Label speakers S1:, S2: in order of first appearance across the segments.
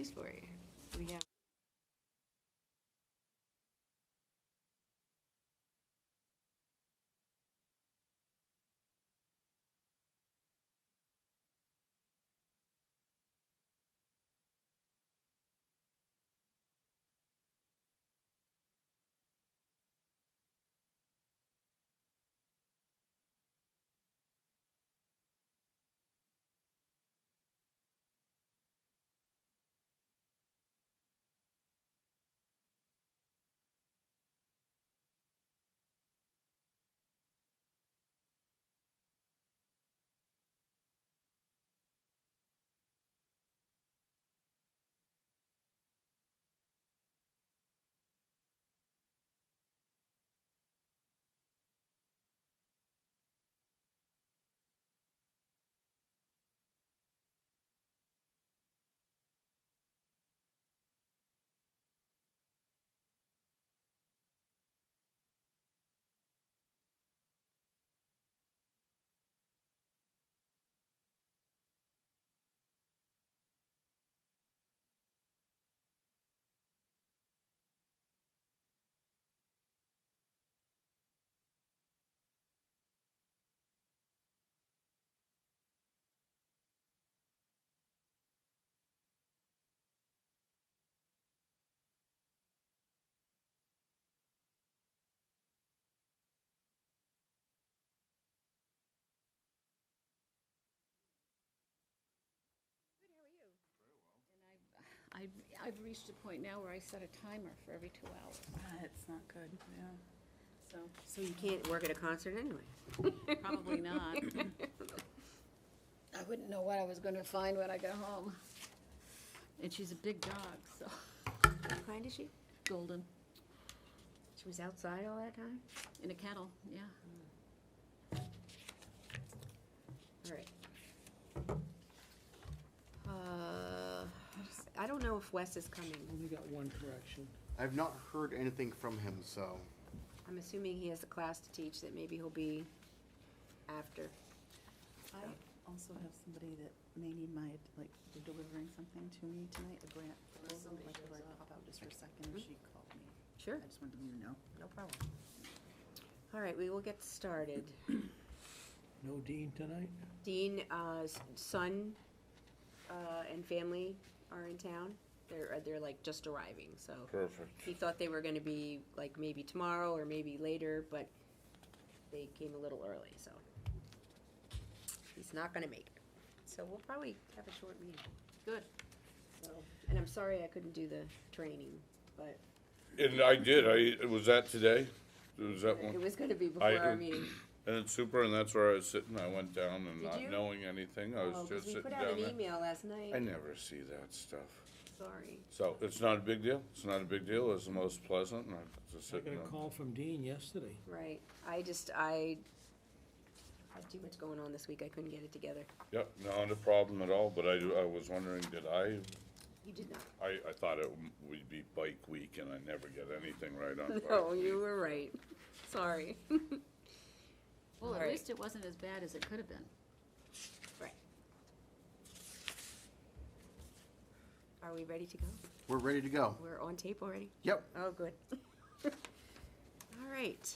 S1: For you. We have. I've reached a point now where I set a timer for every 2 hours.
S2: It's not good, yeah.
S1: So you can't work at a concert anyway.
S2: Probably not.
S1: I wouldn't know what I was gonna find when I got home. And she's a big dog, so.
S3: What kind is she?
S1: Golden,
S3: She was outside all that time?
S1: in a kennel, yeah.
S3: All right. I don't know if Wes is coming.
S4: Only got one correction.
S5: I've not heard anything from him, so
S3: I'm assuming he has a class to teach that maybe he'll be after.
S2: I also have somebody that may need my, like, they're delivering something to me tonight, a grant proposal, like, if I pop out just for a second, she called me.
S3: Sure,
S2: I just wanted you to know.
S3: no problem. All right, we will get started.
S4: No Dean tonight?
S3: Dean, son, and family are in town. They're like just arriving, so.
S5: perfect.
S3: He thought they were gonna be like maybe tomorrow or maybe later, but they came a little early, so. He's not gonna make it. So we'll probably have a short meeting.
S1: Good.
S3: So, and I'm sorry I couldn't do the training, but
S6: And I did, was that today? Was that
S3: it
S6: one?
S3: was gonna be before our meeting.
S6: And it's super, and that's where I was sitting, I went down and
S3: Did
S6: not
S3: you?
S6: knowing anything, I
S3: Oh,
S6: was
S3: 'cause
S6: just
S3: we
S6: sitting
S3: put
S6: down
S3: out an
S6: there.
S3: email last night.
S6: I never see that stuff.
S3: Sorry.
S6: So, it's not a big deal, it's not a big deal, it's the most pleasant, and I just
S4: I
S6: sitting
S4: got
S6: there.
S4: a call from Dean yesterday.
S3: Right. I had too much going on this week. I couldn't get it together.
S6: Yep, not a problem at all, but I was wondering,
S3: You did not.
S6: I thought it would be bike week, and I never get anything right on bike
S3: No,
S6: week.
S3: you were right. Sorry.
S1: Well, at
S3: Alright.
S1: least it wasn't as bad as it could have been.
S3: Right. Are we ready to go?
S5: We're ready to go.
S3: We're on tape already?
S5: Yep.
S3: Oh, good. All right.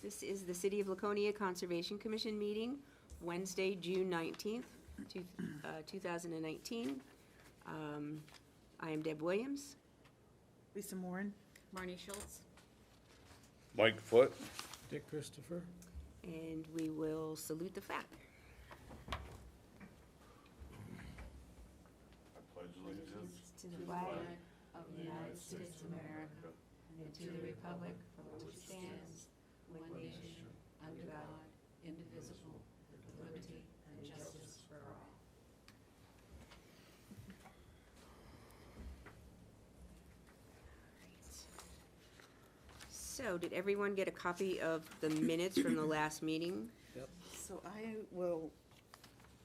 S3: This is the City of Laconia Conservation Commission meeting, Wednesday, June 19th, 2019. I am Deb Williams.
S2: Lisa Moran?
S1: Marnie Schultz?
S6: Mike Foot,
S4: Dick Christopher?
S3: And we will salute the flag.
S6: I pledge allegiance
S3: To the flag of the United States of America and to the republic for which it stands, one nation, under God, indivisible, with liberty and justice for all. So, did everyone get a copy of the minutes from the last meeting?
S2: So I will,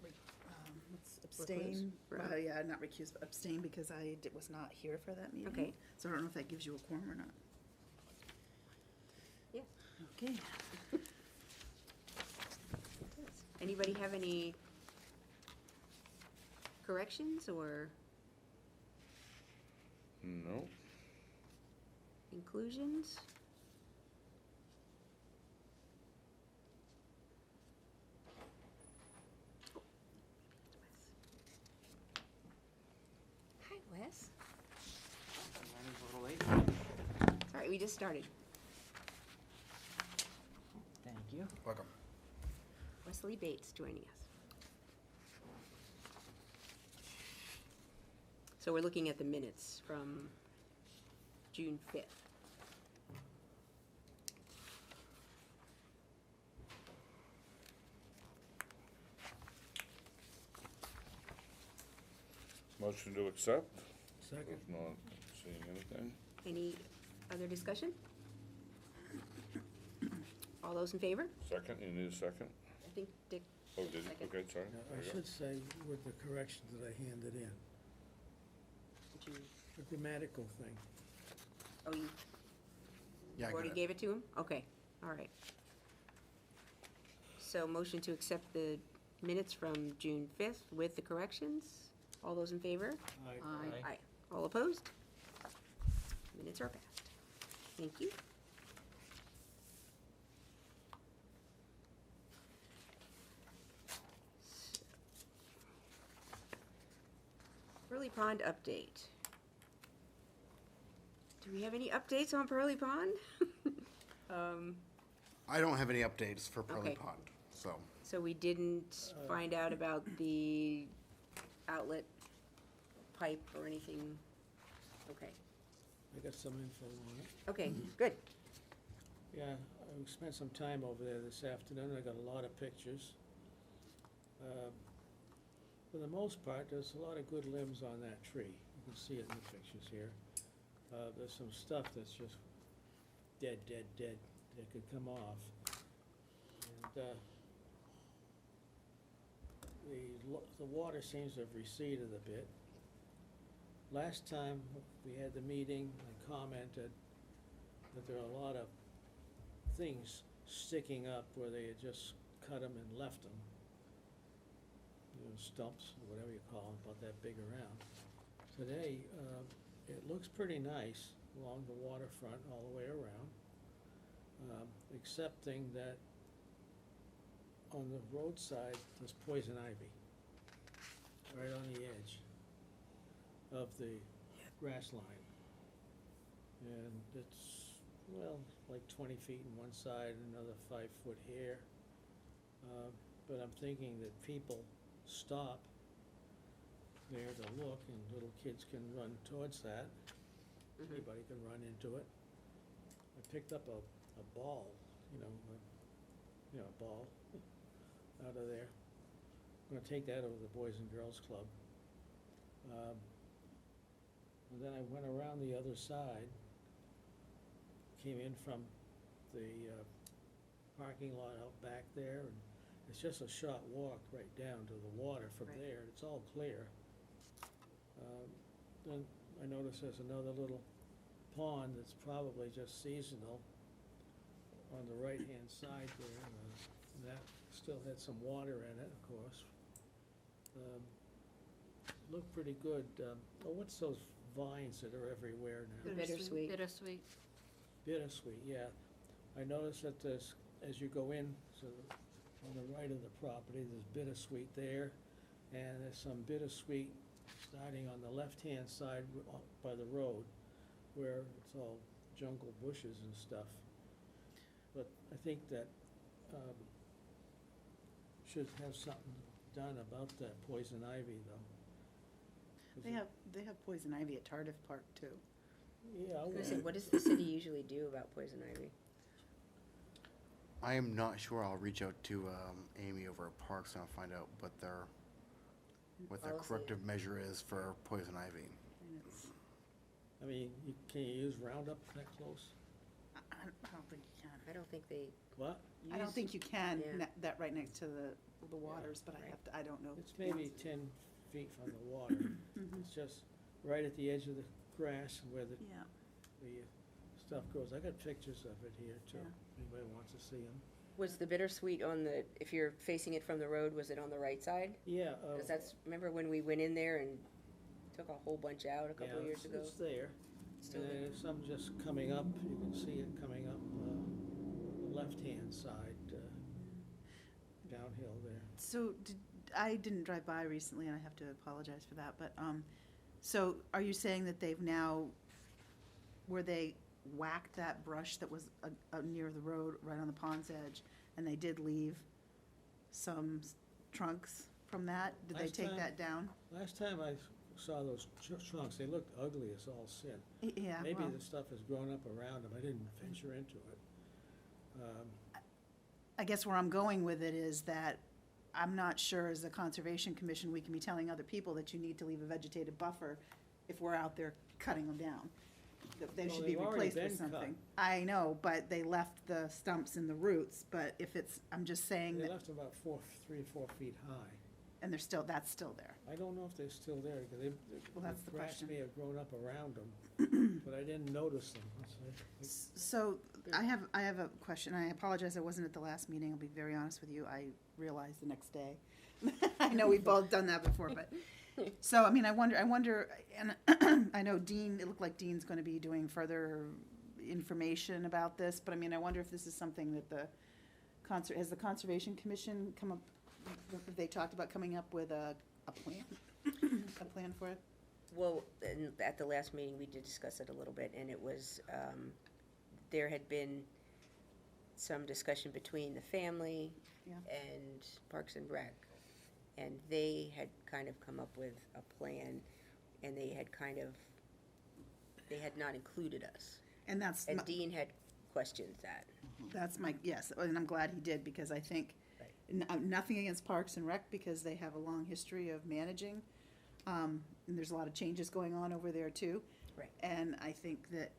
S2: let's abstain,
S3: Recuse?
S2: yeah, not recuse, but abstain because I was not here for that meeting.
S3: Okay.
S2: So I don't know if that gives you a quorum or not.
S3: Yeah.
S2: Okay.
S3: Anybody have any corrections or
S6: No,
S7: Inclusions? Hi, Wes. Sorry, we just started.
S8: Thank you.
S5: Welcome.
S7: Wesley Bates joining us. So we're looking at the minutes from June 5th.
S6: motion to accept?
S4: Second.
S6: If not seeing anything?
S7: Any other discussion? All those in favor?
S6: Second, you need a second?
S7: I think Dick,
S6: Oh, did you?
S7: Second.
S6: Okay, sorry.
S4: Now,
S6: There
S4: I
S6: you go.
S4: should say with the corrections that I handed in,
S7: did you,
S4: the grammatical thing.
S7: oh, you
S5: Yeah, I got
S7: already
S5: it.
S7: gave it to him? Okay, all right. So motion to accept the minutes from June 5th with the corrections? All those in favor?
S1: Aye.
S7: Aye. All opposed? Minutes are passed. Thank you. Pearly Pond update. Do we have any updates on Pearly Pond?
S5: I don't have any updates for Pearly
S7: Okay.
S5: Pond, so.
S7: So we didn't find out about the outlet pipe or anything? Okay,
S4: I got some info on it.
S7: okay, good.
S4: Yeah, I spent some time over there this afternoon. I got a lot of pictures. For the most part, there's a lot of good limbs on that tree. You can see it in the pictures here. There's some stuff that's just dead that could come off. And the water seems to have receded a bit. Last time we had the meeting, I commented that there are a lot of things sticking up where they had just cut them and left them. You know, stumps, or whatever you call them, about that big around. Today, it looks pretty nice along the waterfront all the way around, excepting that on the roadside, there's poison ivy right on the edge of the grass line. And it's, well, like 20 feet in one side, another 5 foot here. But I'm thinking that people stop there to look, and little kids can run towards that. Anybody can run into it. I picked up a ball, a ball out of there. I'm gonna take that over to the Boys and Girls Club. And then I went around the other side, came in from the parking lot out back there, and it's just a short walk right down to the water from
S7: Right.
S4: there. It's all clear. Then I noticed there's another little pond that's probably just seasonal on the right-hand side there. And that still had some water in it, of course. Looked pretty good. What's those vines that are everywhere now?
S7: Bittersweet.
S1: Bittersweet.
S4: Bittersweet, yeah. I noticed that there's, as you go in, so on the right of the property, there's bittersweet there, and there's some bittersweet starting on the left-hand side by the road, where it's all jungle bushes and stuff. But I think that should have something done about that poison ivy, though. 'Cause
S2: They have poison ivy at Tardif Park too.
S4: Yeah,
S7: I was gonna say,
S4: well,
S7: what does the city usually do about poison ivy?
S5: I am not sure. I'll reach out to Amy over at Parks and I'll find out what their
S7: Policy.
S5: corrective measure is for poison ivy.
S2: And it's,
S4: I mean, can you use Roundup that close?
S2: I don't think you can.
S7: I don't think they,
S4: What?
S2: I don't think you can,
S7: Yeah.
S2: that right next to the waters, but
S7: Right.
S2: I don't know.
S4: It's
S2: to be
S4: maybe
S2: honest.
S4: 10 feet from the water. It's just right at the edge of the grass where the
S2: Yeah,
S4: stuff goes. I got pictures of it here too,
S2: Yeah.
S4: if anybody wants to see them.
S7: was the bittersweet on the, if you're facing it from the road, was it on the right side?
S4: Yeah,
S7: Because that's, remember when we went in there and took a whole bunch out a couple of years ago.
S4: It's there.
S7: Still
S4: And then
S7: there.
S4: there's some just coming up, you can see it coming up, the left-hand side, downhill there.
S2: So I didn't drive by recently, and I have to apologize for that, but, so are you saying that they've now, where they whacked that brush that was near the road, right on the pond's edge, and they did leave some trunks from that? Did they
S4: Last
S2: take
S4: time-
S2: that down?
S4: Last time I saw those trunks, they looked ugly as all sin.
S2: Yeah,
S4: Maybe
S2: well,
S4: the stuff has grown up around them, I didn't venture into it.
S2: I guess where I'm going with it is that I'm not sure as the Conservation Commission, we can be telling other people that you need to leave a vegetative buffer if we're out there cutting them down. That they
S4: Well,
S2: should be
S4: they've already
S2: replaced with
S4: been cut.
S2: something. I know, but they left the stumps and the roots, but if it's, I'm just saying
S4: They
S2: that,
S4: left them about 3 or 4 feet high.
S2: and that's still there.
S4: I don't know if they're still there, because
S2: Well, that's the
S4: grass
S2: question.
S4: may have grown up around them, but I didn't notice them.
S2: So I have a question. I apologize, I wasn't at the last meeting. I'll be very honest with you. I realized the next day. I know we've both done that before, but, so, I mean, I wonder, and I know Dean, it looked like Dean's gonna be doing further information about this, but I mean, I wonder if this is something that has the Conservation Commission come up, have they talked about coming up with a plan? A plan for it?
S7: Well, at the last meeting, we did discuss it a little bit, and it was, there had been some discussion between the family
S2: Yeah.
S7: and Parks and Rec, and they had kind of come up with a plan, and they had not included us.
S2: And that's.
S7: And Dean had questioned that.
S2: That's my, yes, and I'm glad he did, because I think, nothing against Parks and Rec, because they have a long history of managing, and there's a lot of changes going on over there too.
S7: Right.
S2: And I think that,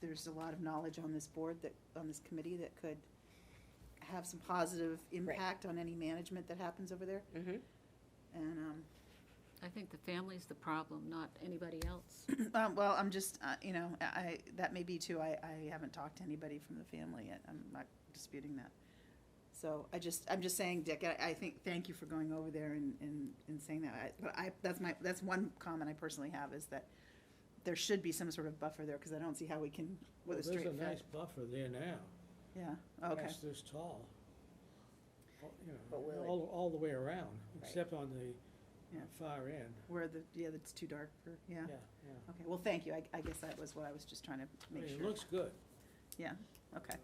S2: there's a lot of knowledge on this board, on this committee, that could have some positive impact on any management that happens over there.
S7: Mm-hmm.
S2: And,
S1: I think the family's the problem, not anybody else.
S2: well, I'm just, that may be too. I haven't talked to anybody from the family yet. I'm not disputing that. So I'm just saying, Dick, I think, thank you for going over there and saying that. That's one comment I personally have, is that there should be some sort of buffer there, because I don't see how we can, with a straight
S4: There's a
S2: fence.
S4: nice buffer there now.
S2: Yeah, okay.
S4: Grass this tall.
S7: But will it-
S4: All the way around,
S7: Right.
S4: except on the
S2: Yeah.
S4: far end.
S2: Where that's too dark for, yeah.
S4: Yeah.
S2: Okay, well, thank you. I guess that was what I was just trying to
S4: I
S2: make
S4: mean,
S2: sure.
S4: it looks good.
S2: Yeah, okay.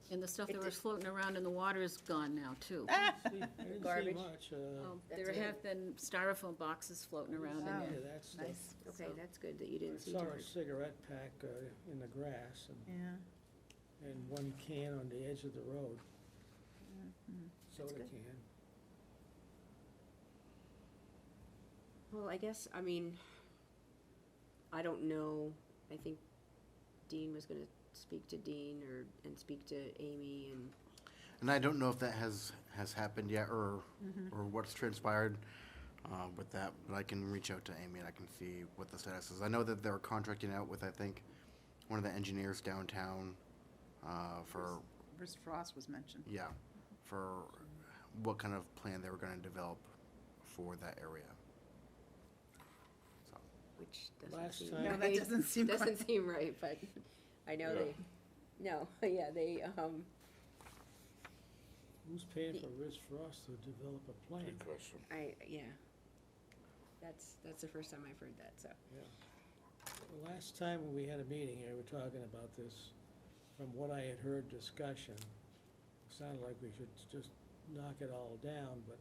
S1: And the stuff
S7: It
S1: that was
S7: did-
S1: floating around in the water is gone now, too.
S4: I didn't see
S7: Garbage.
S4: much.
S7: That's
S1: There
S7: it.
S1: have been styrofoam boxes floating around in
S2: Wow.
S1: there.
S4: Yeah, that's,
S2: Nice.
S7: Okay,
S1: So-
S7: that's good that you
S4: I
S7: didn't see
S4: saw
S7: too
S4: a
S7: much.
S4: cigarette pack in the grass
S2: Yeah.
S4: and one can on the edge of the road,
S2: Mhm.
S4: soda
S7: good.
S4: can.
S7: Well, I guess, I mean, I don't know, I think Dean was gonna speak to Dean and speak to Amy
S5: And I don't know if that has happened yet, or
S2: Mhm.
S5: or what's transpired with that, but I can reach out to Amy and I can see what the status is. I know that they're contracting out with, I think, one of the engineers downtown for,
S2: Bruce Frost was mentioned.
S5: yeah, for what kind of plan they were gonna develop for that area. So,
S7: which doesn't
S4: Last
S7: seem
S4: time-
S2: No, that
S7: right.
S2: doesn't seem quite.
S7: Doesn't seem right, but I know
S6: Yeah.
S7: no, yeah, they,
S4: Who's paying for Riz Frost to develop a plan?
S6: Good question.
S7: yeah. That's the first time I've heard that, so.
S4: The last time when we had a meeting here, we were talking about this, from what I had heard discussion, it sounded like we should just knock it all down, but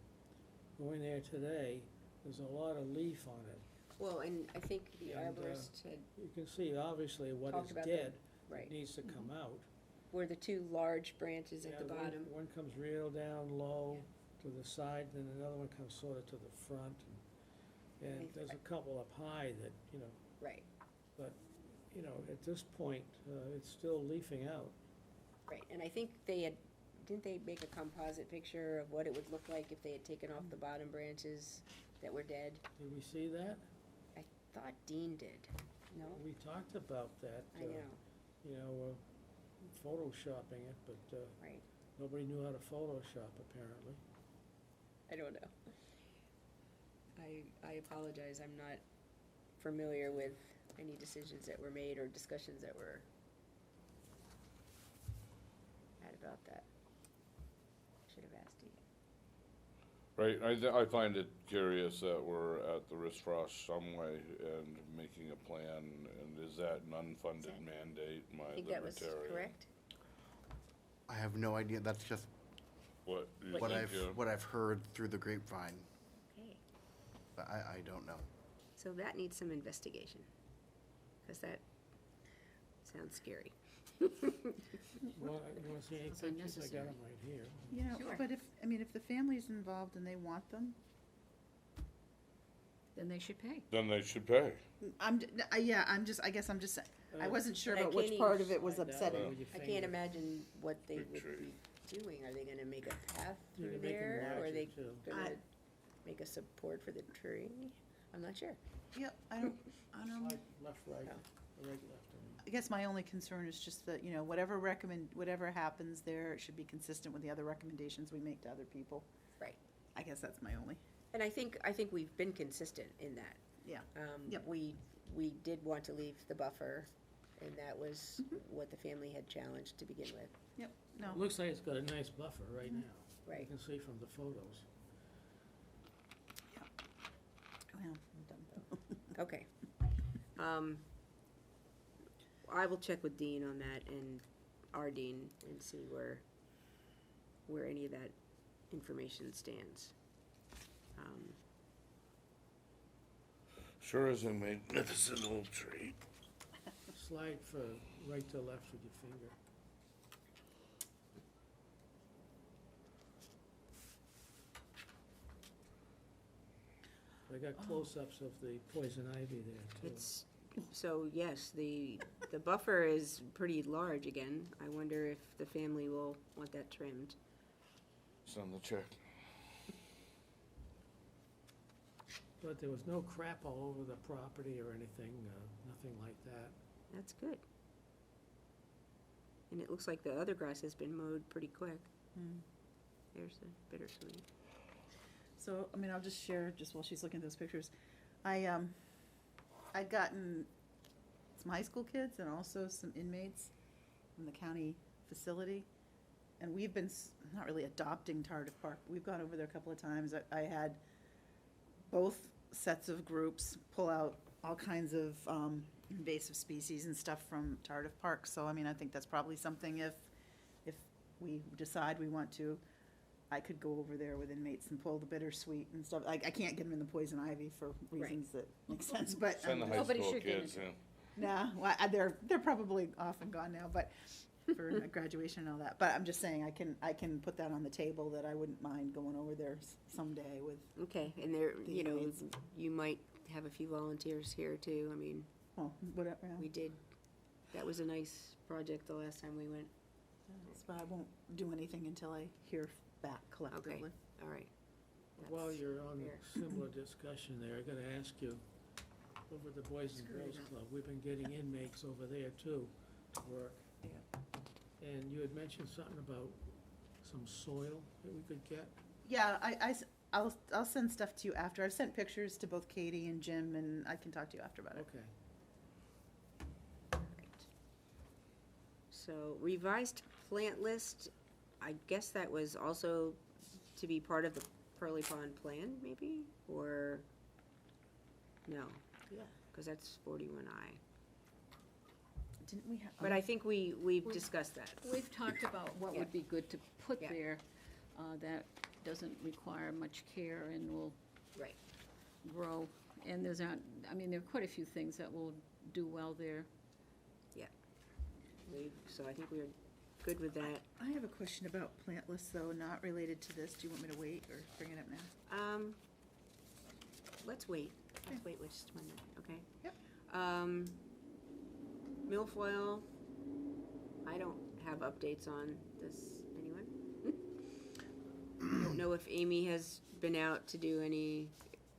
S4: going there today, there's a lot of leaf on it.
S7: Well, and I think the
S4: And,
S7: arborist had,
S4: You can see obviously what
S7: Talked
S4: is
S7: about the-
S4: dead,
S7: right,
S4: needs to come out.
S7: were the two large branches at
S4: Yeah,
S7: the bottom.
S4: One comes real down low to the side, then another one comes sort of to the front. And
S7: Right.
S4: there's a couple up high that,
S7: Right,
S4: at this point, it's still leafing out.
S7: right, and I think didn't they make a composite picture of what it would look like if they had taken off the bottom branches that were dead?
S4: Did we see that?
S7: I thought Dean did, no?
S4: We talked about that.
S7: I know,
S4: Photoshopping it, but
S7: right,
S4: nobody knew how to Photoshop apparently.
S7: I don't know. I apologize, I'm not familiar with any decisions that were made or discussions that were had about that. Should have asked you.
S6: Right, I find it curious that we're at the Risk Frost some way and making a plan, and is that an unfunded mandate, my
S7: I think that was
S6: libertarian?
S7: correct.
S5: I have no idea. That's just
S6: What you
S5: what
S6: think,
S5: what I've heard through the grapevine.
S7: Okay,
S5: But I don't know.
S7: so that needs some investigation, because that sounds scary.
S4: Well, you wanna see any
S1: It's
S4: pictures? I
S1: unnecessary.
S4: got them right here.
S2: You know,
S1: Sure.
S2: but if the family's involved and they want them,
S1: Then they should pay.
S6: Then they should pay.
S2: I guess I'm just saying, I wasn't sure
S7: But I
S2: about which
S7: can't
S2: part
S7: even
S2: of it was
S4: Slide down
S2: upsetting.
S4: with your
S7: I can't
S4: finger.
S7: imagine what they
S6: Big
S7: would
S6: tree.
S7: be doing. Are they gonna make a path
S4: You
S7: through
S4: can make 'em
S7: there, or are
S4: larger,
S7: they
S4: too.
S7: gonna
S2: I-
S7: make a support for the tree? I'm not sure.
S2: Yep, I don't,
S4: Slide left, right,
S7: Oh.
S4: right, left.
S2: I guess my only concern is just that, you know, whatever happens there, it should be consistent with the other recommendations we make to other people.
S7: Right.
S2: I guess that's my only,
S7: And I think we've been consistent in that.
S2: yeah. Yep.
S7: We did want to leave the buffer, and that was what the family had challenged to begin with,
S2: Yep, no.
S4: It looks like it's got a nice buffer right now. You
S7: right?
S4: can see from the photos.
S2: Well, I'm done.
S7: Okay. I will check with Dean on that and our Dean and see where any of that information stands.
S6: Sure is a magnificent old tree.
S4: Slide for right to left with your finger. I got close-ups of the poison ivy there, too.
S7: It's, so yes, the buffer is pretty large again. I wonder if the family will want that trimmed.
S6: Send the check.
S4: But there was no crap all over the property or anything, nothing like that.
S7: That's good. And it looks like the other grass has been mowed pretty quick.
S2: Hmm.
S7: There's the bittersweet.
S2: So, I mean, I'll just share, just while she's looking at those pictures. I'd gotten some high school kids and also some inmates from the county facility. And we've been, not really adopting Tardif Park. We've gone over there a couple of times. I had both sets of groups pull out all kinds of invasive species and stuff from Tardif Park. So, I mean, I think that's probably something if we decide we want to, I could go over there with inmates and pull the bittersweet and stuff. I can't get them in the poison ivy for reasons that make sense, but.
S6: Send the high
S1: Nobody
S6: school
S1: should get
S6: kids
S1: into
S6: in.
S2: Nah, well, they're probably off and gone now, but for graduation and all that. But I'm just saying, I can put that on the table, that I wouldn't mind going over there someday with,
S7: Okay, and there,
S2: The
S7: you know,
S2: inmates.
S7: you might have a few volunteers here too. I mean,
S2: well, whatever. Yeah.
S7: we did, that was a nice project the last time we went.
S2: But I won't do anything until I hear back collectively.
S7: All right.
S4: While
S7: That's
S4: you're on
S7: fair.
S4: similar discussion there, I gotta ask you, over at the Boys and
S7: Screw it
S4: Girls
S7: up.
S4: Club, we've been getting inmates over there too, to work.
S2: Yeah.
S4: And you had mentioned something about some soil that we could get.
S2: Yeah, I'll send stuff to you after. I've sent pictures to both Katie and Jim, and I can talk to you after about it.
S4: Okay.
S7: Right. So revised plant list, I guess that was also to be part of the Pearly Pond plan, maybe, or, no?
S2: Yeah.
S7: Because that's 41I.
S2: Didn't we have?
S7: But I think we've discussed that.
S1: We've talked about what
S7: Yeah.
S1: would be good to put
S7: Yeah.
S1: there, that doesn't require much care and will
S7: Right.
S1: grow. And there are quite a few things that will do well there.
S7: So I think we're good with that.
S2: I have a question about plant lists, though, not related to this. Do you want me to wait or bring it up now?
S7: Let's wait. Let's
S2: Okay.
S7: wait just 1 minute, okay?
S2: Yep.
S7: Milfoil, I don't have updates on this. Anyone? I don't know if Amy has been out to do any,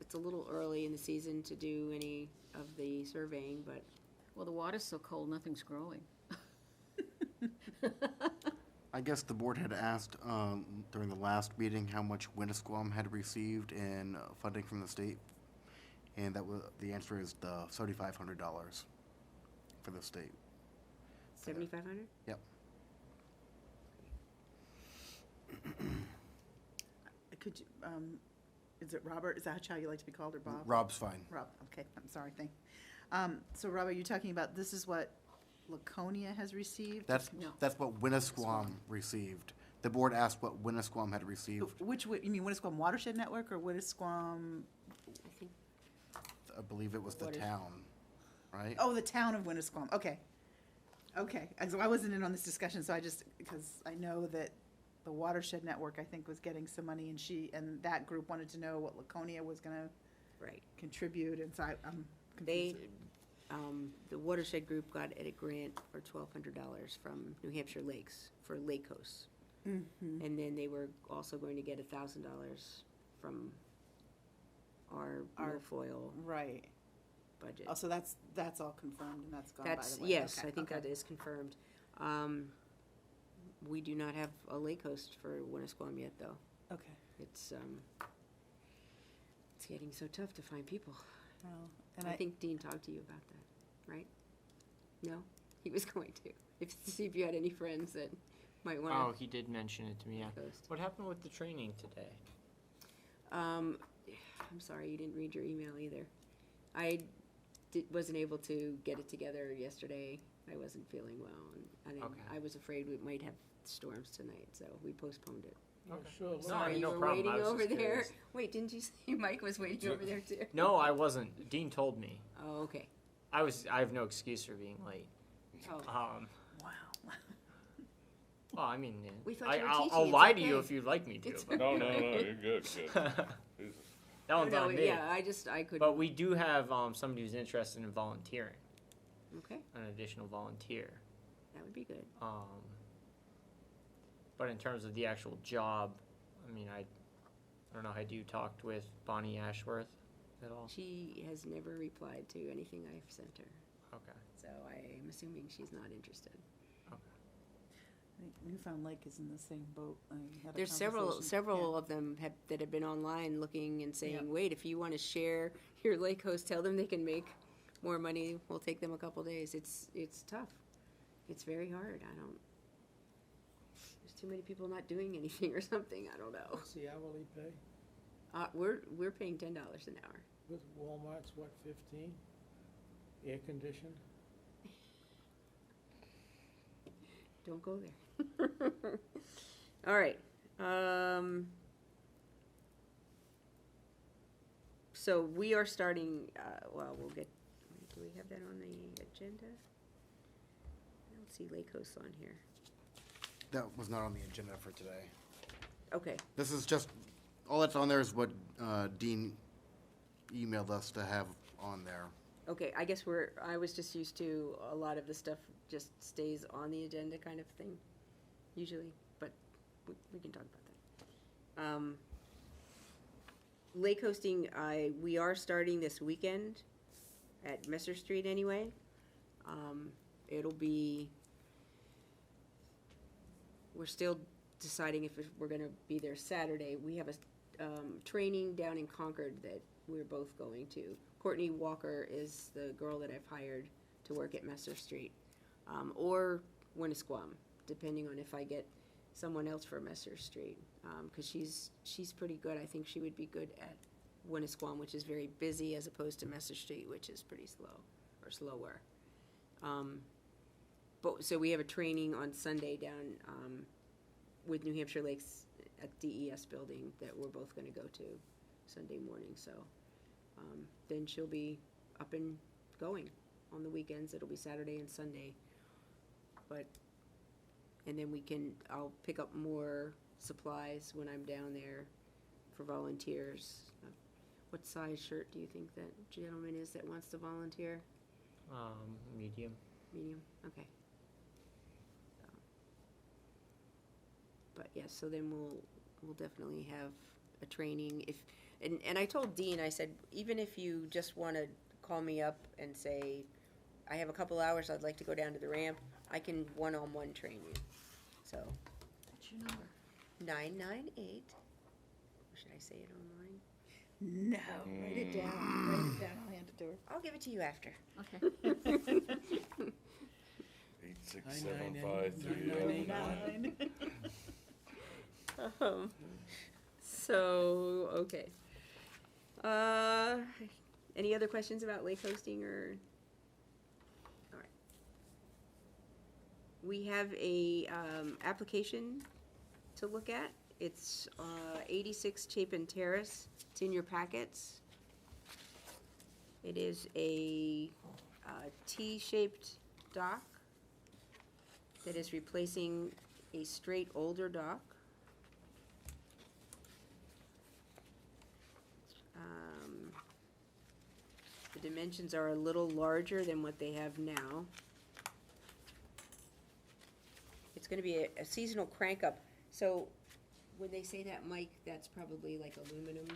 S7: it's a little early in the season to do any of the surveying, but
S1: Well, the water's so cold, nothing's growing.
S5: I guess the board had asked during the last meeting how much Winnisquam had received in funding from the state, and that was the answer is the $7,500 for the state.
S7: 7,500?
S5: Yep.
S2: Could you, is it Robert? Is that how you like to be called, or Bob?
S5: Rob's fine.
S2: Rob, okay, I'm sorry, so Rob, are you talking about, this is what Laconia has received?
S5: That's
S1: No.
S5: that's what Winnisquam received. The board asked what Winnisquam had received.
S2: You mean Winnisquam Watershed Network, or Winnisquam,
S7: I think,
S5: I believe it was the
S7: What is-
S5: town, right?
S2: oh, the town of Winnisquam, okay. Okay, so I wasn't in on this discussion, so I just, because I know that the Watershed Network, I think, was getting some money, and that group wanted to know what Laconia was gonna
S7: right.
S2: contribute, and so I'm
S7: They,
S2: confused.
S7: the Watershed Group got a grant for $1,200 from New Hampshire Lakes for lake coasts.
S2: Mhm.
S7: And then they were also going to get $1,000 from our
S2: Our-
S7: milfoil
S2: Right,
S7: budget.
S2: oh, so that's all confirmed, and that's gone, by the way?
S7: That's, yes,
S2: Okay,
S7: I think
S2: okay.
S7: that is confirmed. We do not have a lake host for Winnisquam yet, though.
S2: Okay,
S7: It's getting so tough to find people.
S2: well, and
S7: I think Dean talked to you about that, right? No? He was going to. See if you had any friends that might
S8: Oh,
S7: want
S8: he did mention it to me, yeah.
S7: to host.
S8: What happened with the training today?
S7: I'm sorry, you didn't read your email either. I wasn't able to get it together yesterday. I wasn't feeling well, and
S8: Okay.
S7: I was afraid we might have storms tonight, so we postponed it.
S4: Oh, sure.
S8: No,
S7: Sorry, you
S8: no
S7: were
S8: problem. I
S7: waiting
S8: was
S7: over
S8: just
S7: there.
S8: curious.
S7: Wait, didn't you say Mike was waiting over there too?
S8: No, I wasn't. Dean told me.
S7: Oh, okay.
S8: I have no excuse for being late.
S7: Oh,
S2: wow.
S8: Well, I mean,
S7: We thought you were
S8: I'll
S7: teaching, it's
S8: lie to you
S7: okay.
S8: if you'd like me to.
S7: It's
S8: but-
S6: No, you're good, Jesus.
S8: That one's
S7: no,
S8: on me.
S7: yeah, I couldn't.
S8: But we do have somebody who's interested in volunteering,
S7: Okay,
S8: an additional volunteer.
S7: that would be good.
S8: But in terms of the actual job, I mean, I don't know. Had you talked with Bonnie Ashworth at all?
S7: She has never replied to anything I've sent her,
S8: Okay.
S7: so I'm assuming she's not interested.
S2: I think Newfound Lake is in the same boat. I had a
S7: There's
S2: conversation-
S7: several of them that have been online looking and saying,
S2: Yeah.
S7: wait, if you want to share your lake host, tell them they can make more money. We'll take them a couple days. It's tough. It's very hard. There's too many people not doing anything or something. I don't know.
S4: What's the hourly pay?
S7: We're paying $10 an hour.
S4: With Walmart's, what, 15? Air conditioned?
S7: Don't go there. All right. So we are starting, we'll get, do we have that on the agenda? I don't see Lake Coast on here.
S5: That was not on the agenda for today.
S7: Okay,
S5: This is just, all that's on there is what Dean emailed us to have on there.
S7: okay, I guess I was just used to a lot of the stuff just stays on the agenda kind of thing, usually, but we can talk about that. Lake hosting, we are starting this weekend at Messer Street anyway. It'll be, we're still deciding if we're gonna be there Saturday. We have a training down in Concord that we're both going to. Courtney Walker is the girl that I've hired to work at Messer Street, or Winnisquam, depending on if I get someone else for Messer Street, because she's pretty good. I think she would be good at Winnisquam, which is very busy, as opposed to Messer Street, which is pretty slow, or slower. But so we have a training on Sunday down with New Hampshire Lakes at DES building that we're both going to go to Sunday morning. So then she'll be up and going on the weekends. It'll be Saturday and Sunday. And then I'll pick up more supplies when I'm down there for volunteers. What size shirt do you think that gentleman is that wants to volunteer?
S8: Medium.
S7: Medium, okay. But yes, so then we'll definitely have a training. And I told Dean, I said, even if you just want to call me up and say, I have a couple hours, I'd like to go down to the ramp, I can one-on-one train you. So
S1: What's your number?
S7: 998. Should I say it online?
S2: No, write it down, write it down, I'll hand it to her.
S7: I'll give it to you after.
S1: Okay.
S6: 8675309.
S7: So, okay. Any other questions about lake hosting or? All right. We have a, application to look at. It's, 86 Chapin Terrace. It's in your packets. It is a, T-shaped dock that is replacing a straight older dock. The dimensions are a little larger than what they have now. It's gonna be a seasonal crank up, so when they say that, Mike, that's probably like aluminum.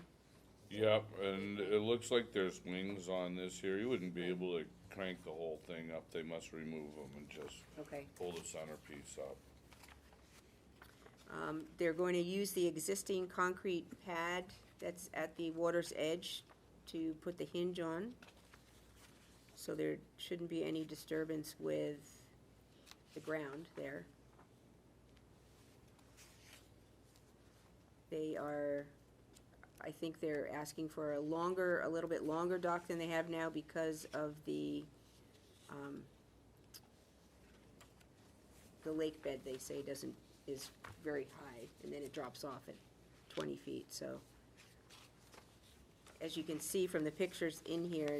S6: Yep, and it looks like there's wings on this here. You wouldn't be able to crank the whole thing up. They must remove them and just
S7: Okay.
S6: pull the centerpiece up.
S7: They're going to use the existing concrete pad that's at the water's edge to put the hinge on. So there shouldn't be any disturbance with the ground there. They are, I think they're asking for a little bit longer dock than they have now because of the lake bed, they say, is very high, and then it drops off at 20 feet, so. As you can see from the pictures in here,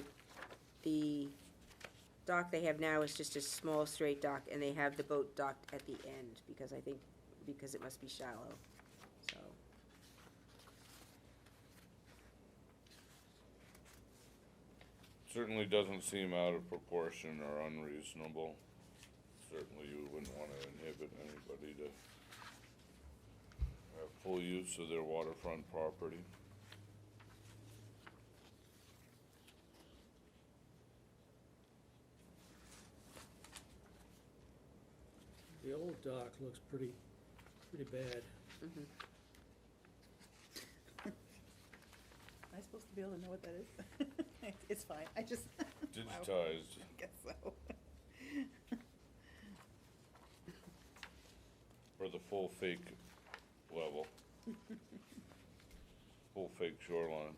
S7: the dock they have now is just a small straight dock, and they have the boat docked at the end, because it must be shallow, so.
S6: Certainly doesn't seem out of proportion or unreasonable. Certainly you wouldn't want to inhibit anybody to have full use of their waterfront property.
S4: The old dock looks pretty bad.
S7: Mhm.
S2: Am I supposed to be able to know what that is? It's fine, I just.
S6: Digitized.
S2: I guess so.
S6: For the full fake level. Full fake shoreline.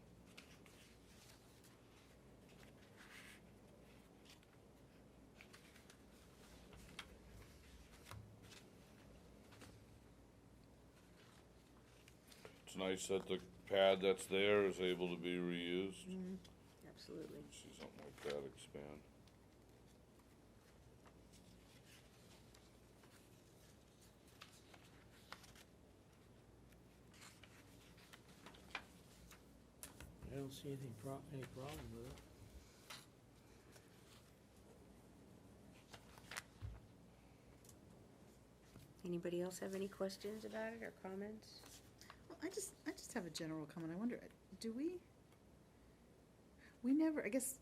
S6: It's nice that the pad that's there is able to be reused.
S7: Absolutely.
S6: See something like that expand.
S4: I don't see any problem with it.
S7: Anybody else have any questions about it or comments?
S2: Well, I just have a general comment. I wonder, do we never, I guess,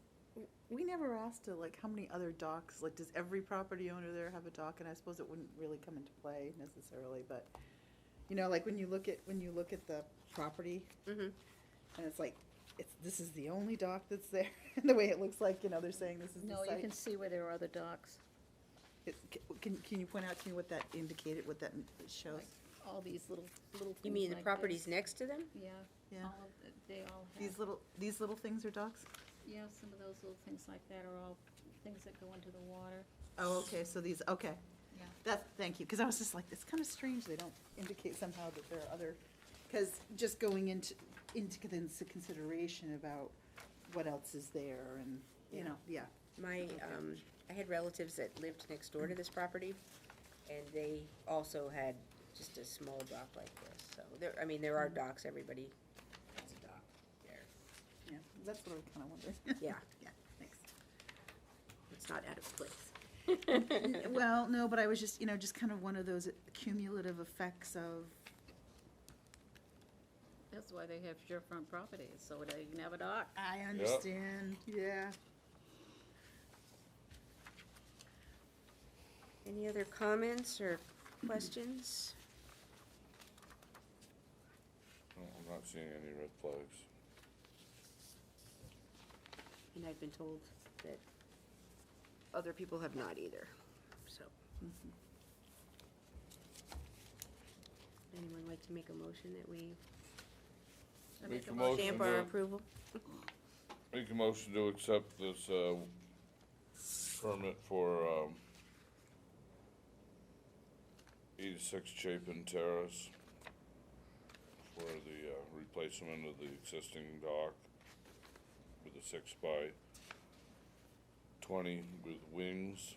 S2: we never asked to, like, how many other docks, like, does every property owner there have a dock? And I suppose it wouldn't really come into play necessarily, but, you know, like, when you look at the property,
S7: Mm-hmm.
S2: and it's like, this is the only dock that's there, the way it looks like, you know, they're saying this is the
S1: No,
S2: site.
S1: you can see where there are other docks,
S2: Can you point out to me what that indicated, what that shows?
S1: like all these little things
S7: You mean the
S1: like
S7: properties
S1: this.
S7: next to them?
S1: Yeah,
S2: Yeah.
S1: all of, they all have,
S2: These little things are docks?
S1: yeah, some of those little things like that are all things that go into the water,
S2: Oh, okay, so these, okay.
S1: yeah.
S2: Thank you, because I was just like, it's kind of strange they don't indicate somehow that there are other, because just going into consideration about what else is there and, you know, yeah.
S7: My, I had relatives that lived next door to this property, and they also had just a small dock like this, so there are docks, everybody has a dock there.
S2: Yeah, that's what I was kind of wondering.
S7: Yeah,
S2: Yeah, thanks.
S7: it's not out of place.
S2: Well, no, but I was just, just kind of one of those cumulative effects of,
S1: That's why they have shorefront properties, so they can have a dock.
S2: I understand, yeah.
S7: Any other comments or questions?
S6: Not seeing any red flags.
S7: And I've been told that other people have not either, so. Anyone like to make a motion that we
S6: Make a motion
S7: stamp our
S6: to,
S7: approval?
S6: make a motion to accept this, permit for, 86 Chapin Terrace for the, replacement of the existing dock with a 6x20 with wings,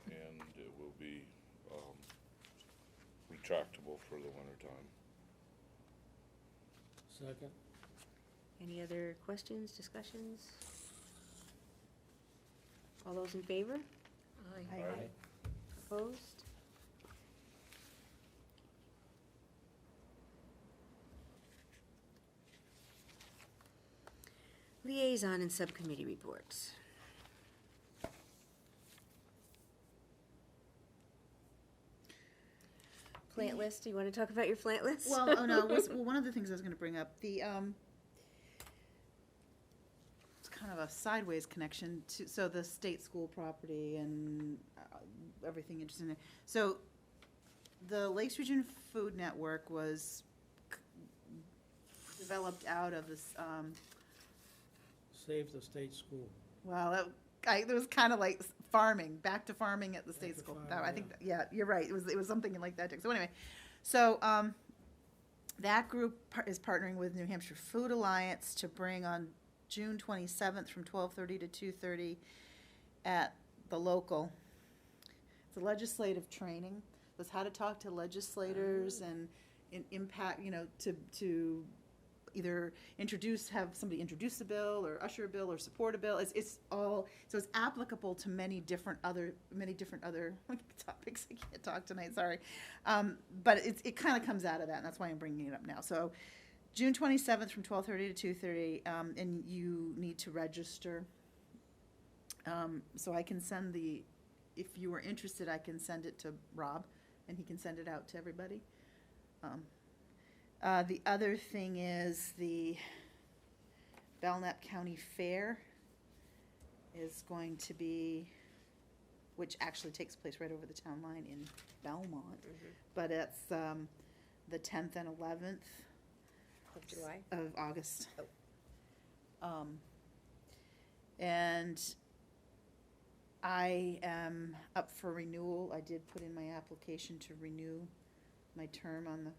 S6: and it will be, retractable for the winter time.
S4: Second?
S7: Any other questions, discussions? All those in favor?
S1: Aye.
S6: Aye.
S7: Opposed? Liaison and subcommittee reports. Plant list, do you want to talk about your plant list?
S2: Well, oh no, well, one of the things I was gonna bring up, it's kind of a sideways connection to, so the state school property and everything interesting there. So, the Lakes Region Food Network was developed out of this,
S4: Save the state school.
S2: well, it was kind of like farming, back to farming at the state
S4: to
S2: school.
S4: farming,
S2: I think, yeah, you're right, it was something like that. So anyway, so, that group is partnering with New Hampshire Food Alliance to bring on June 27th from 12:30 to 2:30 at the local. It's a legislative training. It was how to talk to legislators and impact, to either have somebody introduce a bill or usher a bill or support a bill. It's all, so it's applicable to many different other topics. I can't talk tonight, sorry. But it kind of comes out of that, and that's why I'm bringing it up now. So June 27th from 12:30 to 2:30, and you need to register. So I can send if you are interested, I can send it to Rob, and he can send it out to everybody. The other thing is the Belknap County Fair is going to be, which actually takes place right over the town line in Belmont, but it's the 10th and 11th
S7: Of July?
S2: of August. And I am up for renewal. I did put in my application to renew my term on the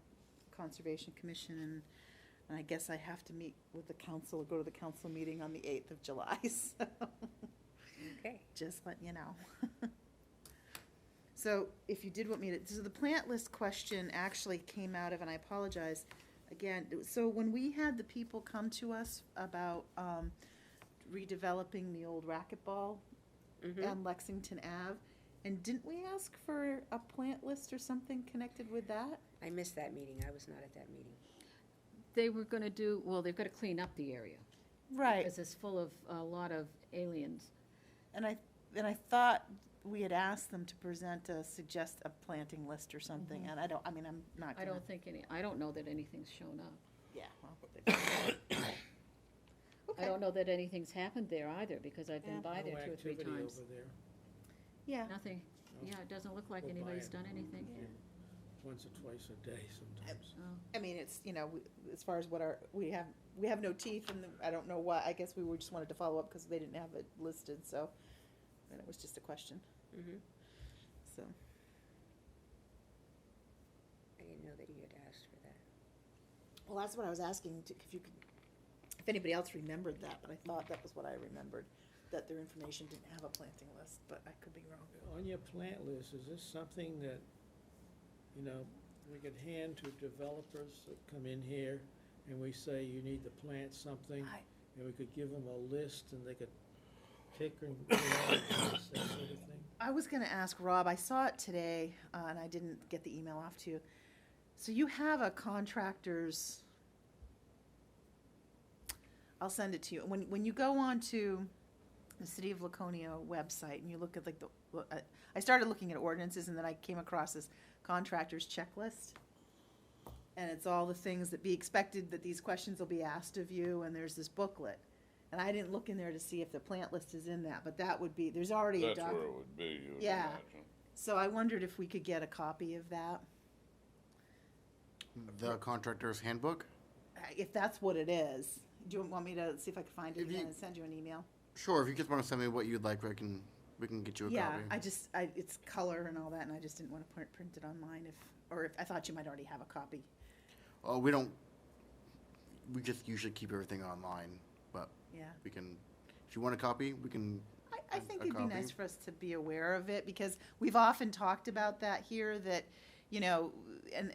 S2: Conservation Commission, and I guess I have to meet with the council, go to the council meeting on the 8th of July, so
S7: Okay.
S2: just letting you know. So if you did want me to, so the plant list question actually came out of, and I apologize, again, so when we had the people come to us about redeveloping the old racquetball on Lexington Ave, and didn't we ask for a plant list or something connected with that?
S7: I missed that meeting, I was not at that meeting.
S1: They were gonna they've gotta clean up the area.
S2: Right.
S1: Because it's full of a lot of aliens.
S2: And I thought we had asked them to present a planting list or something, and I'm not
S1: I
S2: gonna.
S1: I don't know that anything's shown up.
S2: Yeah, well,
S1: I don't know that anything's happened there either, because I've been
S2: Yeah.
S1: by
S4: No
S1: there 2 or 3
S4: activity
S1: times.
S4: over there.
S2: yeah.
S1: Nothing,
S4: No.
S1: yeah, it doesn't look like
S4: Go by
S1: anybody's
S4: it
S1: done anything.
S4: Once or twice a day sometimes.
S1: Oh.
S2: I mean, it's, as far as what we have no teeth, and I don't know why, I guess we just wanted to follow up because they didn't have it listed, so, then it was just a question, so.
S7: I didn't know that you had asked for that.
S2: Well, that's what I was asking, if anybody else remembered that, but I thought that was what I remembered, that their information didn't have a planting list, but I could be wrong.
S4: On your plant list, is this something that, we could hand to developers that come in here and we say you need to plant something? And we could give them a list and they could pick and that sort of thing?
S2: I was gonna ask Rob, I saw it today, and I didn't get the email off to you. So you have a contractor's, I'll send it to you. When you go on to the City of Laconia website and you look at I started looking at ordinances and then I came across this contractor's checklist. And it's all the things that be expected, that these questions will be asked of you, and there's this booklet. And I didn't look in there to see if the plant list is in that, but that would be, there's already a
S6: That's
S2: document.
S6: where it would be, you would
S2: Yeah.
S6: imagine.
S2: So I wondered if we could get a copy of that,
S5: The contractor's handbook?
S2: if that's what it is. Do you want me to see if I can find it
S5: If you-
S2: again and send you an email?
S5: Sure, if you just want to send me what you'd like, we can get you a
S2: Yeah,
S5: copy.
S2: it's color and all that, and I just didn't want to print it online if I thought you might already have a copy.
S5: Oh, we just usually keep everything online, but
S2: Yeah.
S5: we can, if you want a copy, we can,
S2: I
S5: A-
S2: think
S5: a
S2: it'd be
S5: copy?
S2: nice for us to be aware of it, because we've often talked about that here, that, you know, and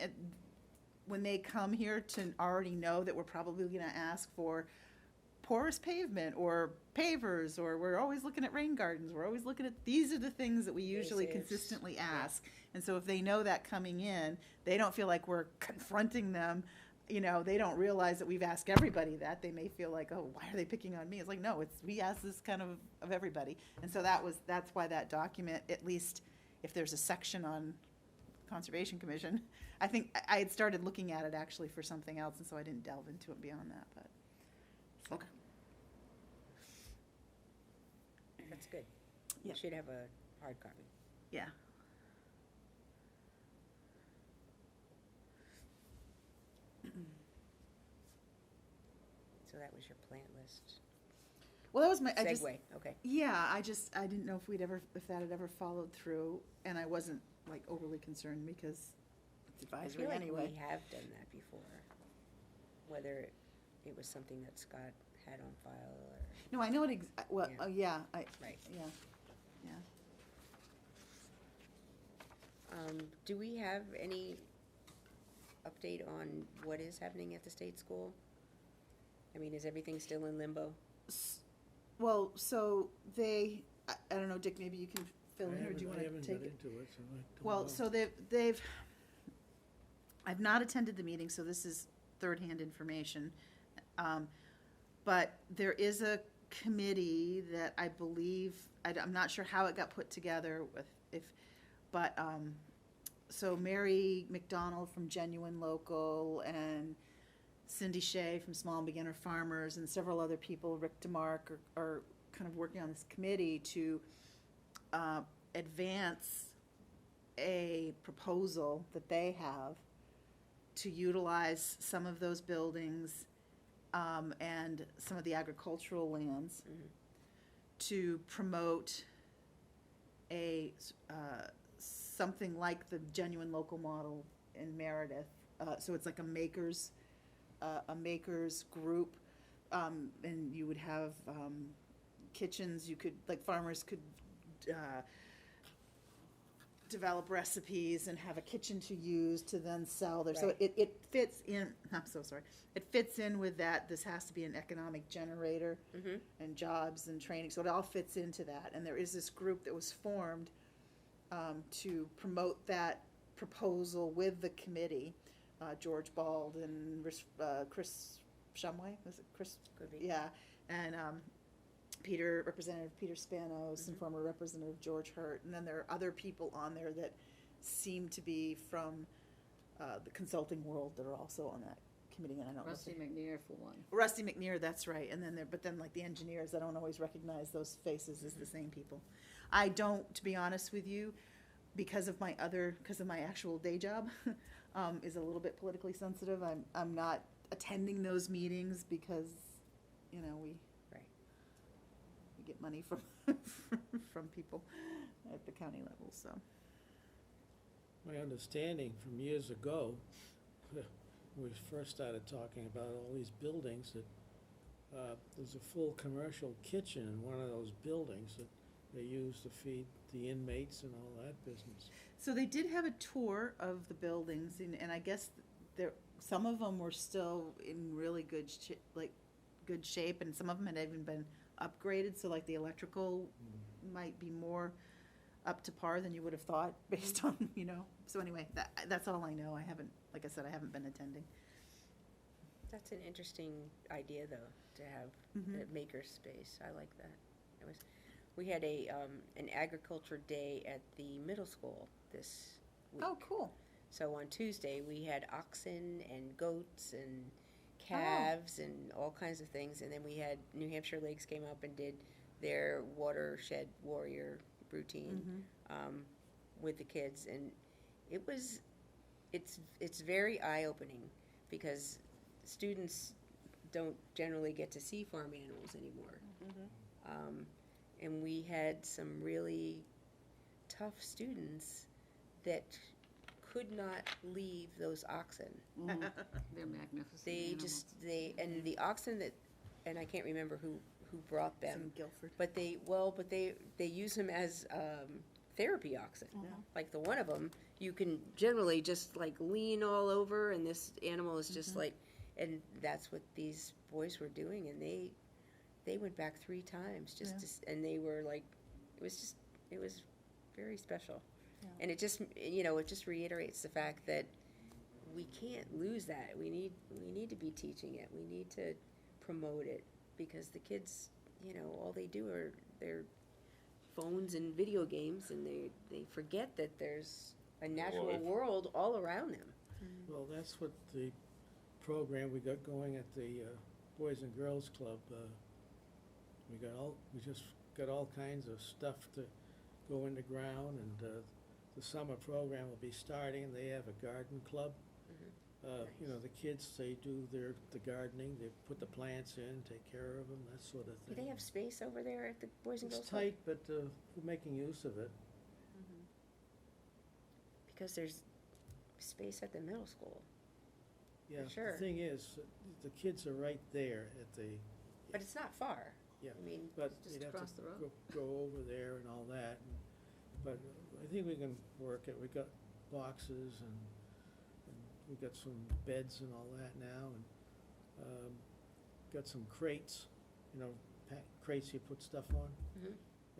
S2: when they come here to already know that we're probably gonna ask for porous pavement or pavers, or we're always looking at rain gardens, we're always looking at, these are the things that we usually
S7: Basics,
S2: consistently
S7: yeah.
S2: ask. And so if they know that coming in, they don't feel like we're confronting them, you know, they don't realize that we've asked everybody that. They may feel like, oh, why are they picking on me? It's like, no, we ask this kind of everybody. And so that's why that document, at least if there's a section on Conservation Commission, I think I had started looking at it actually for something else, and so I didn't delve into it beyond that, but. so-
S5: Okay.
S7: That's good.
S2: Yeah.
S7: You should have a hard copy.
S2: Yeah.
S7: So that was your plant list.
S2: Well, that was my, I just,
S7: Segue, okay.
S2: yeah, I didn't know if that had ever followed through, and I wasn't like overly concerned because it's
S7: I
S2: advisory
S7: feel like
S2: anyway.
S7: we have done that before, whether it was something that Scott had on file or,
S2: No, I know it, well,
S7: Yeah.
S2: oh, yeah,
S7: right.
S2: yeah, yeah.
S7: Do we have any update on what is happening at the state school? I mean, is everything still in limbo?
S2: Well, so I don't know, Dick, maybe you can fill in, or do you want to take
S4: I haven't
S2: it?
S4: got into it, so I don't
S2: Well,
S4: know.
S2: so I've not attended the meeting, so this is third-hand information. But there is a committee that I believe, I'm not sure how it got put together so Mary McDonald from Genuine Local and Cindy Shea from Small and Beginner Farmers and several other people, Rick DeMark, are kind of working on this committee to advance a proposal that they have to utilize some of those buildings and some of the agricultural lands
S7: Mhm.
S2: to promote something like the Genuine Local model in Meredith. So it's like a makers group, and you would have kitchens. You could, like, farmers could develop recipes and have a kitchen to use to then sell their. So
S7: Right.
S2: it fits in. I'm so sorry. It fits in with that. This has to be an economic generator
S7: Mm-hmm.
S2: and jobs and training. So it all fits into that. And there is this group that was formed to promote that proposal with the committee. George Bald and Chris Shumway, was it Chris?
S7: Could be.
S2: Yeah, and Representative Peter Spanos and former Representative George Hurt. And then there are other people on there that seem to be from the consulting world that are also on that committee, and I don't know. if
S1: Rusty McNear for one.
S2: Rusty McNear, that's right, and then but then like the engineers, I don't always recognize those faces as the same people. I don't, to be honest with you, because of my actual day job, is a little bit politically sensitive. I'm not attending those meetings because, you know, we get money from from people at the county level, so.
S4: My understanding from years ago, when we first started talking about all these buildings, that there's a full commercial kitchen in one of those buildings that they use to feed the inmates and all that business.
S2: So they did have a tour of the buildings, and I guess some of them were still in really good shape, and some of them had even been upgraded. So like the electrical might be more up to par than you would have thought based on, you know. So anyway, that's all I know. I haven't, like I said, I haven't been attending.
S7: That's an interesting idea, though, to have
S2: Mhm.
S7: a maker space. I like that. We had an agriculture day at the middle school this week.
S2: Oh, cool.
S7: So on Tuesday, we had oxen and goats and calves and all kinds of things. And then we had New Hampshire Lakes came up and did their watershed warrior routine with the kids. And it's very eye-opening because students don't generally get to see farm animals anymore. And we had some really tough students that could not leave those oxen.
S1: They're magnificent animals.
S7: And the oxen and I can't remember who brought them,
S2: Some Guilford.
S7: but they use them as therapy oxen. Like the one of them, you can generally just like lean all over, and this animal is just like, and that's what these boys were doing, and they went back 3 times just to, and they were like, it was very special.
S2: Yeah.
S7: And it just reiterates the fact that we can't lose that. We need to be teaching it. We need to promote it because the kids, all they do are their phones and video games, and they forget that there's a natural
S6: Life.
S7: world all around them.
S4: Well, that's what the program we got going at the Boys and Girls Club. We just got all kinds of stuff to go in the ground, and the summer program will be starting. They have a garden club. The kids, they do the gardening. They put the plants in, take care of them, that sort of
S7: Do
S4: thing.
S7: they have space over there at the Boys and Girls
S4: It's
S7: Club?
S4: tight, but we're making use of it.
S7: Because there's space at the middle school.
S4: Yeah,
S7: sure.
S4: the thing is, the kids are right there at the,
S7: But it's not far.
S4: Yeah.
S7: I mean,
S4: but
S1: Just
S4: you'd have
S1: across
S4: to
S1: the road.
S4: go over there and all that. But I think we can work it. We got boxes and we got some beds and all that now, and got some crates, crates you put stuff on,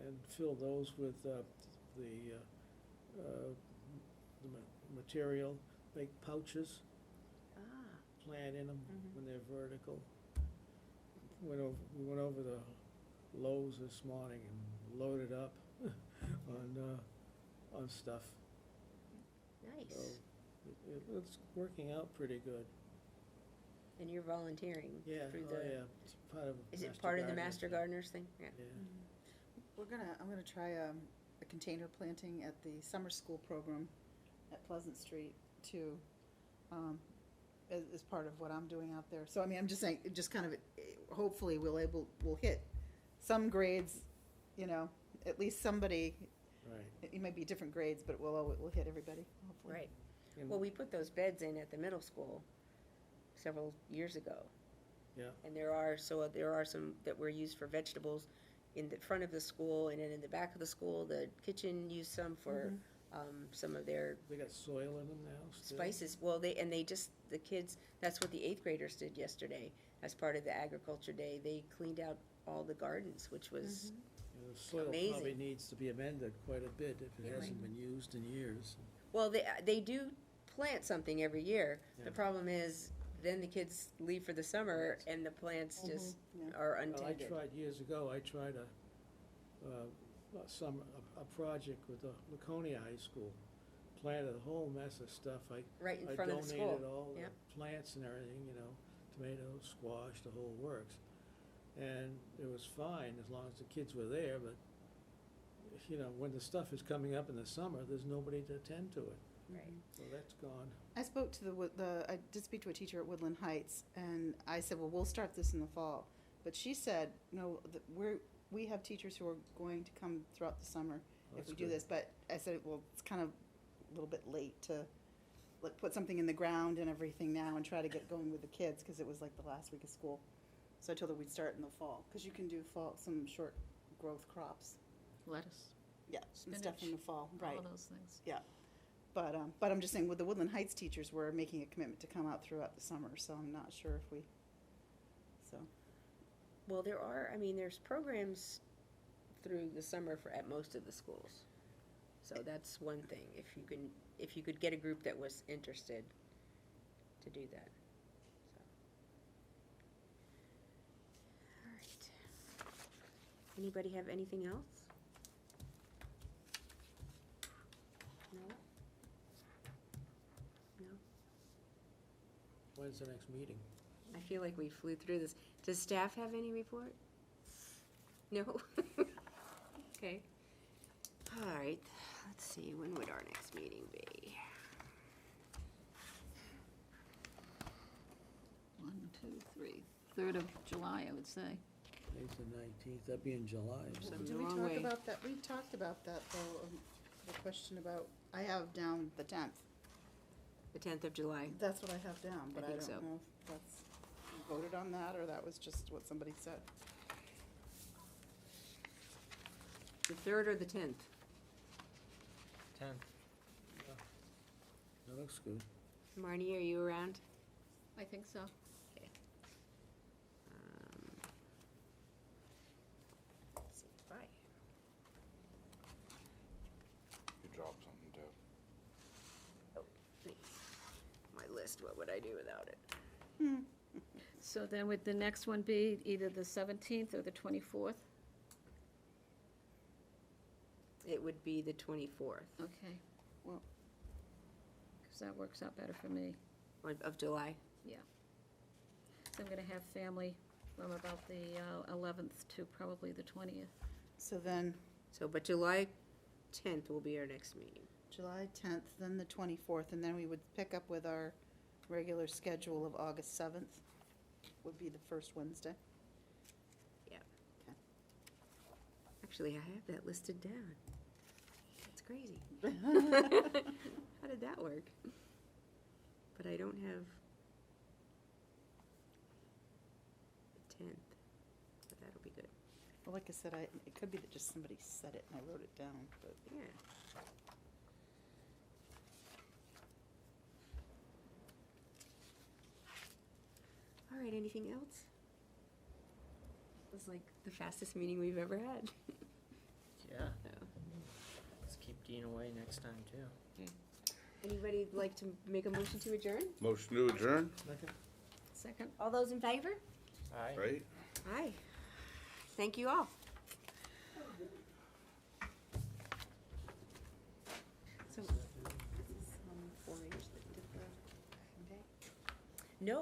S4: and fill those with the material, make pouches, plant in them when they're vertical. We went over the Lowe's this morning and loaded up on stuff.
S7: nice.
S4: So it's working out pretty good.
S7: And you're volunteering
S4: Yeah,
S7: through
S4: oh
S7: the.
S4: yeah, it's part of.
S7: Is it
S4: Master
S7: part of the
S4: Gardener
S7: Master
S4: thing.
S7: Gardeners thing? Yeah.
S4: Yeah.
S2: I'm gonna try a container planting at the summer school program at Pleasant Street too, as part of what I'm doing out there. So I mean, I'm just saying, just kind of, hopefully we'll hit some grades, at least somebody.
S4: Right.
S2: It might be different grades, but we'll hit everybody, hopefully.
S7: Right.
S4: And-
S7: Well, we put those beds in at the middle school several years ago.
S4: Yeah.
S7: And there are some that were used for vegetables in the front of the school, and then in the back of the school, the kitchen used some for some of their
S4: They got soil in them now still?
S7: spices. Well, the kids, that's what the 8th graders did yesterday as part of the agriculture day. They cleaned out all the gardens, which was,
S4: Yeah, the soil
S7: Amazing.
S4: probably needs to be amended quite a bit if it
S7: Yeah.
S4: hasn't been used in years.
S7: well, they do plant something every year.
S4: Yeah.
S7: The problem is, then the kids leave for the summer and the plants just
S2: Yeah.
S7: are
S4: Well, I
S7: untended.
S4: tried years ago, a project with the Laconia High School. Planted a whole mess of stuff.
S7: Right in
S4: I
S7: front of the school.
S4: donated all the
S7: Yep.
S4: plants and everything, tomatoes, squash, the whole works. And it was fine as long as the kids were there, but, when the stuff is coming up in the summer, there's nobody to attend to it.
S7: Right.
S4: So that's gone.
S2: I spoke to I did speak to a teacher at Woodland Heights, and I said, well, we'll start this in the fall. But she said, no, we have teachers who are going to come throughout the summer if
S4: That's
S2: we do
S4: good.
S2: this. But I said, well, it's kind of a little bit late to put something in the ground and everything now and try to get going with the kids, because it was like the last week of school. So I told her we'd start in the fall, because you can do some short growth crops.
S1: Lettuce,
S2: Yeah, and stuff in the fall, right.
S1: all of those things.
S2: But I'm just saying, with the Woodland Heights teachers, we're making a commitment to come out throughout the summer, so I'm not sure if so.
S7: Well, there's programs through the summer at most of the schools. So that's one thing, if you could get a group that was interested to do that. So. All right. Anybody have anything else? No?
S4: When's the next meeting?
S7: I feel like we flew through this. Does staff have any report? No? Okay. All right, let's see, when would our next meeting be?
S1: 1, 2, 3. 3rd of July, I would say.
S4: Today's the 19th, that'd be in July.
S7: So
S2: Did
S7: the
S2: we
S7: wrong
S2: talk
S7: way.
S2: about that? We talked about that though, the question about, I have down the 10th.
S7: The 10th of July.
S2: That's what I have down, but I
S7: think
S2: don't
S7: so.
S2: know if that's, you voted on that, or that was just what somebody said.
S7: The 3rd or the 10th?
S8: 10th.
S4: That looks good.
S7: Marnie, are you around?
S1: I think so.
S7: Let's see, bye.
S6: You dropped something, Deb.
S7: Thanks. My list, what would I do without it?
S1: So then would the next one be either the 17th or the 24th?
S7: It would be the 24th
S1: Okay.
S2: Well-
S1: Because that works out better for me.
S7: of July.
S1: So I'm gonna have family from about the 11th to probably the 20th.
S2: So then,
S7: So, but July 10th will be our next meeting.
S2: July 10th, then the 24th, and then we would pick up with our regular schedule of August 7th, would be the first Wednesday.
S7: Actually, I have that listed down. That's crazy. How did that work? But I don't have the 10th, but that'll be good.
S2: Well, like I said, it could be that just somebody said it and I wrote it down, but.
S7: Yeah. All right, anything else? It was like the fastest meeting we've ever had.
S8: Yeah.
S7: So,
S8: Let's keep Dean away next time too.
S7: anybody like to make a motion to adjourn?
S6: Motion to adjourn,
S1: Second?
S7: All those in favor?
S8: Aye.
S6: right?
S7: Aye. Thank you all.